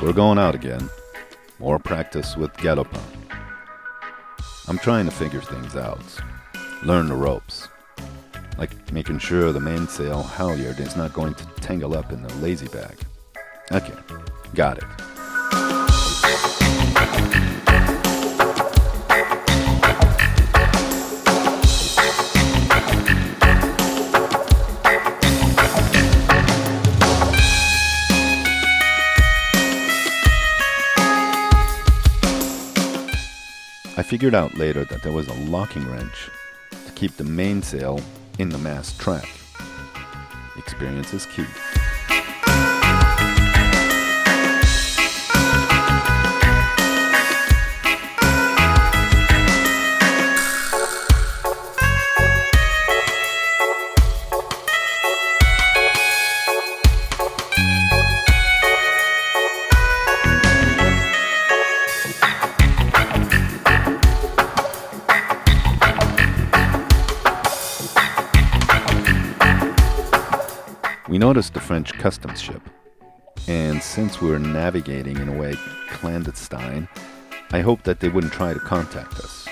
we're going out again. More practice with Galopin. I'm trying to figure things out. Learn the ropes. Like making sure the mainsail halyard is not going to tangle up in the lazy bag. Okay, got it. I figured out later that there was a locking wrench to keep the mainsail in the mast track. Experience is key. We noticed the French customs ship, and since we were navigating in a way clandestine, I hoped that they wouldn't try to contact us.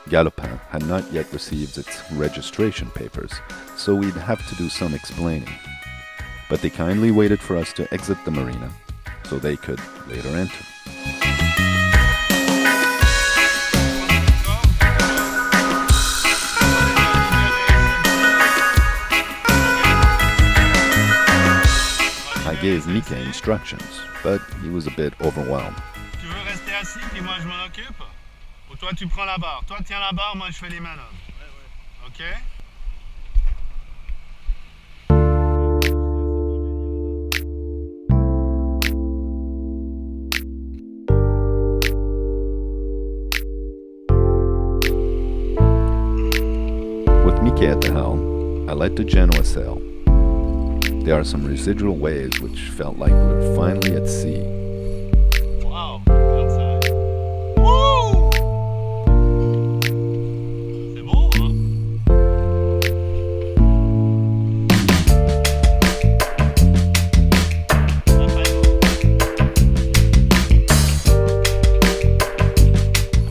Galopin had not yet received its registration papers, so we'd have to do some explaining. But they kindly waited for us to exit the marina, so they could later enter. I gave Mike instructions, but he was a bit overwhelmed. Tu veux rester assis et moi je m'en occupe? Ou toi tu prends la barre? Toi tiens la barre, moi je fais les manœuvres. Ok? With Mike at the helm, I let the Genoa sail. There are some residual waves which felt like we were finally at sea. Wow, outside. Woo! C'est beau, hein?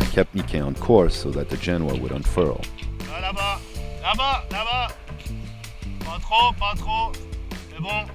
I kept Mike on course so that the Genoa would unfurl. Là-bas, là-bas, là-bas. Pas trop, pas trop. C'est bon.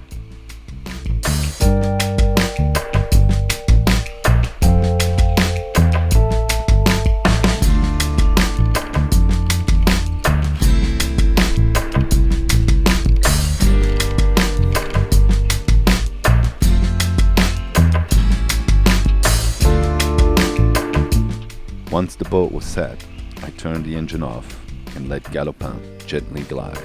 Once the boat was set, I turned the engine off and let Galopin gently glide.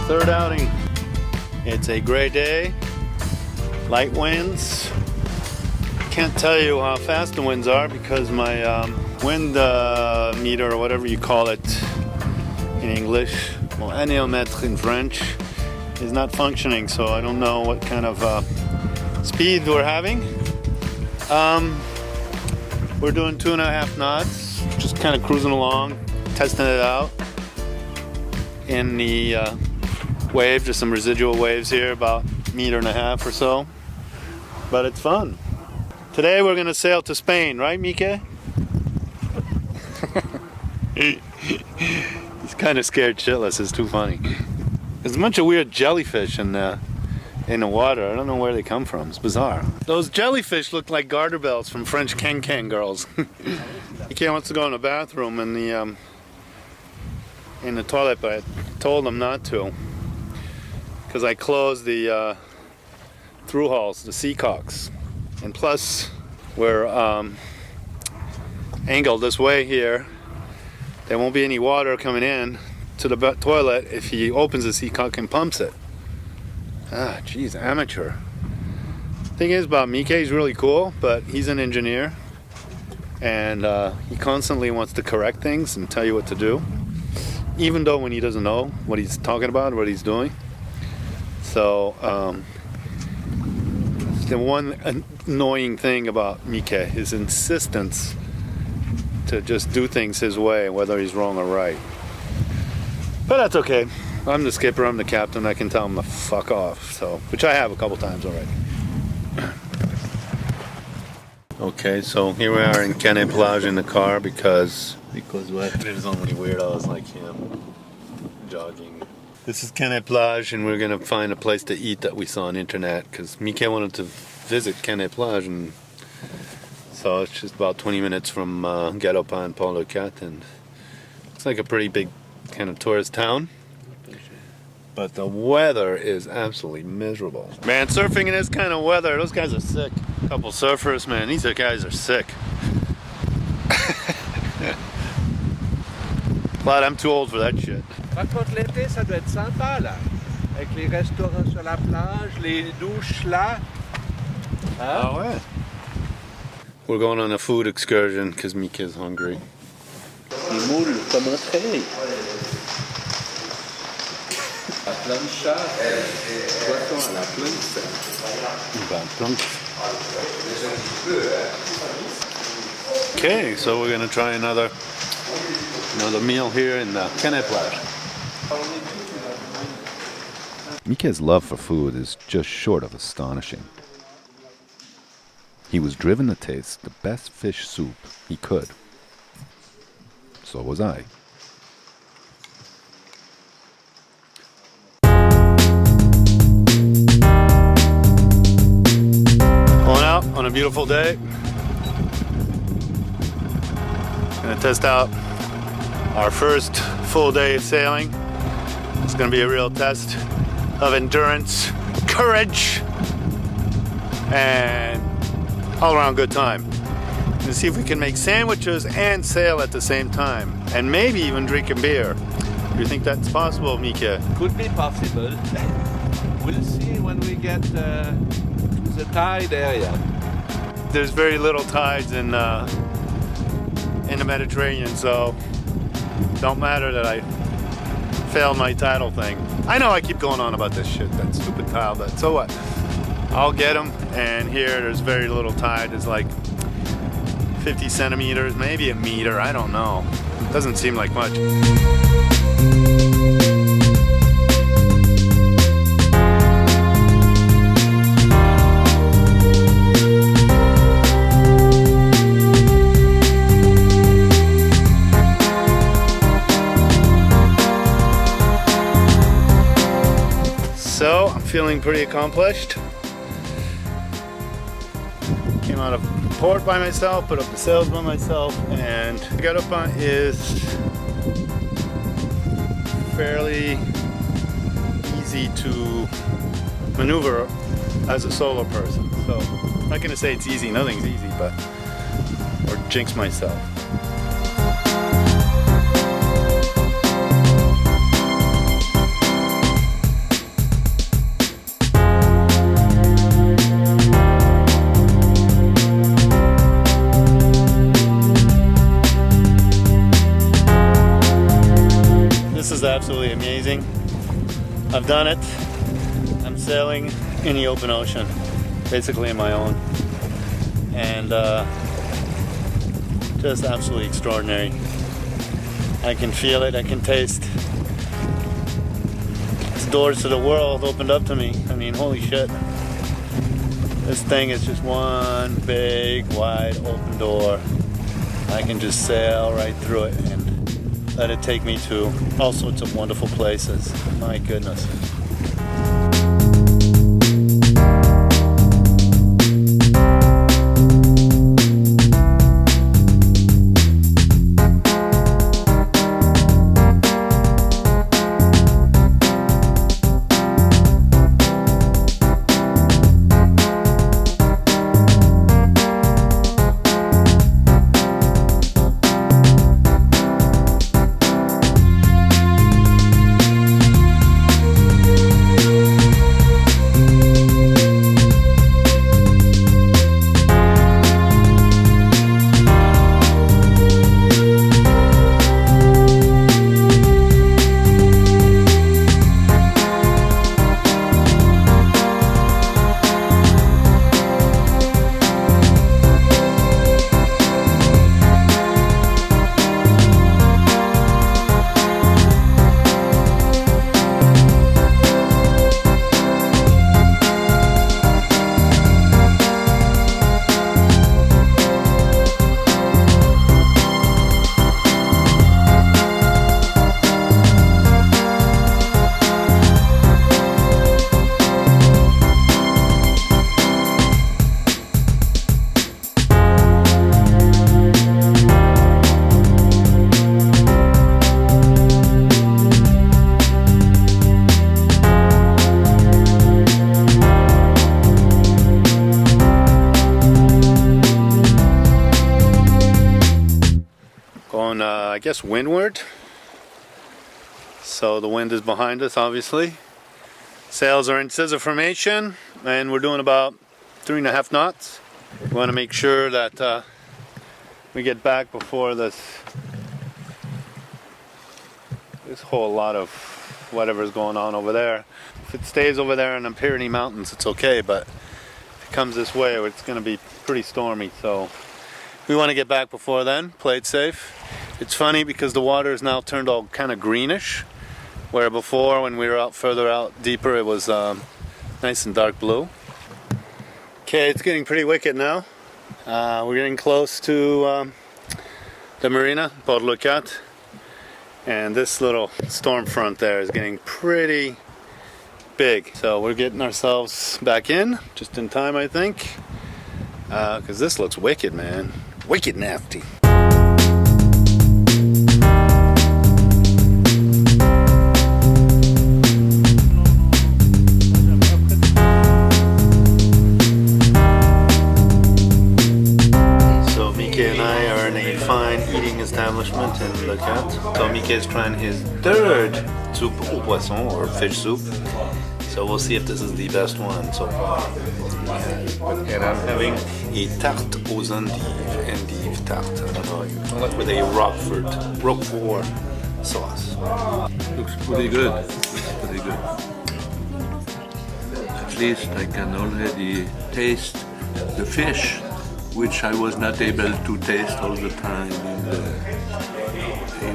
Third outing. It's a gray day, light winds. Can't tell you how fast the winds are because my wind meter, or whatever you call it in English, well, anéomètre in French, is not functioning, so I don't know what kind of speed we're having. We're doing 2.5 knots, just kind of cruising along, testing it out in the wave, just some residual waves here, about 1.5 meters or so, but it's fun. Today we're gonna sail to Spain, right, Mike? He's kind of scared shitless. It's too funny. There's a bunch of weird jellyfish in the water. I don't know where they come from. It's bizarre. Those jellyfish look like garter bells from French can girls. He wants to go in the bathroom in the toilet, but I told him not to because I closed the through hulls, the seacocks, and plus we're angled this way here. There won't be any water coming in to the toilet if he opens the seacock and pumps it. Ah, geez, amateur. Thing is about Mike, he's really cool, but he's an engineer, and he constantly wants to correct things and tell you what to do, even though when he doesn't know what he's talking about, what he's doing. So the one annoying thing about Mike, his insistence to just do things his way, whether he's wrong or right. But that's okay. I'm the skipper, I'm the captain, I can tell him to fuck off, so, which I have a couple times already. Okay, so here we are in Canet Plage in the car because what? There's so many weirdos like him jogging. This is Canet Plage, and we're gonna find a place to eat that we saw on the internet because Mike wanted to visit Canet Plage, and so it's just about 20 minutes from Galopin, Pont-le-Cat, and it's like a pretty big kind of tourist town. But the weather is absolutely miserable. Man, surfing in this kind of weather, those guys are sick. A couple surfers, man, these guys are sick. Glad I'm too old for that shit. Par contre, l'été, ça doit être sympa, là. Avec les restaurants sur la plage, les douches là. Ah ouais. We're going on a food excursion because Mike is hungry. Les moules comme un trait. La plancha, poisson à la plancha. Okay, so we're gonna try another meal here in Canet Plage. Mike's love for food is just short of astonishing. He was driven to taste the best fish soup he could. So was I. Going out on a beautiful day. Gonna test out our first full day of sailing. It's gonna be a real test of endurance, courage, and all around good time. And see if we can make sandwiches and sail at the same time, and maybe even drink a beer. Do you think that's possible, Mike? Could be possible. We'll see when we get to the tide area. There's very little tides in the Mediterranean, so don't matter that I failed my tidal thing. I know I keep going on about this shit, that stupid tile, but so what? I'll get them, and here there's very little tide. It's like 50 centimeters, maybe a meter, I don't know. Doesn't seem like much. So, I'm feeling pretty accomplished. Came out of port by myself, put up the sails by myself, and Galopin is fairly easy to maneuver as a solo person. So, I'm not gonna say it's easy, nothing's easy, but, or jinx myself. This is absolutely amazing. I've done it. I'm sailing in the open ocean, basically on my own, and just absolutely extraordinary. I can feel it, I can taste. It's doors to the world opened up to me. I mean, holy shit. This thing is just one big, wide open door. I can just sail right through it, and let it take me to all sorts of wonderful places. My goodness. I guess windward, so the wind is behind us obviously. Sails are in scissor formation and we're doing about 3.5 knots. We want to make sure that we get back before this whole lot of whatever's going on over there. If it stays over there in the Pyrenees Mountains it's okay, but if it comes this way it's going to be pretty stormy, so we want to get back before then, play it safe. It's funny because the water is now turned all kind of greenish, where before when we were out further out deeper it was nice and dark blue. Okay, it's getting pretty wicked now. We're getting close to the marina, Port Leucate, and this little storm front there is getting pretty big. So we're getting ourselves back in, just in time I think, because this looks wicked, man. Wicked nasty. Establishment in Leucate. So Mickey is trying his third soup au poisson or fish soup. So we'll see if this is the best one so far. And I'm having a tarte aux endives tarte. I don't know, with a Roquefort sauce. Looks pretty good. Pretty good. At least I can already taste the fish, which I was not able to taste all the time in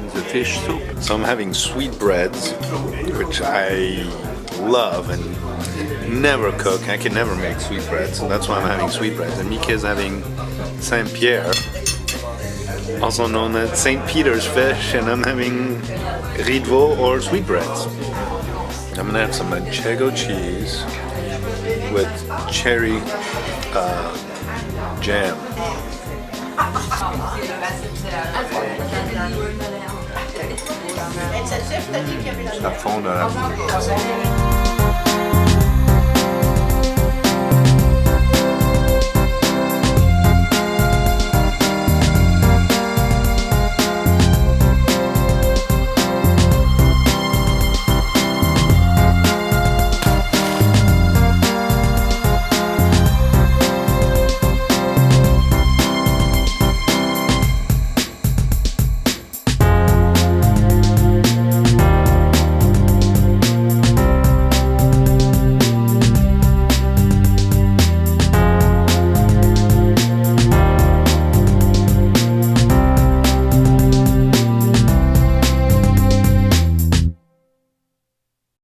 the fish soup. So I'm having sweetbreads, which I love and never cook. I can never make sweetbreads, so that's why I'm having sweetbreads. And Mika is having Saint-Pierre, also known as St. Peter's fish, and I'm having ridvo or sweetbreads. I'm gonna have some manchego cheese with cherry jam. Ça fond dans la bouche.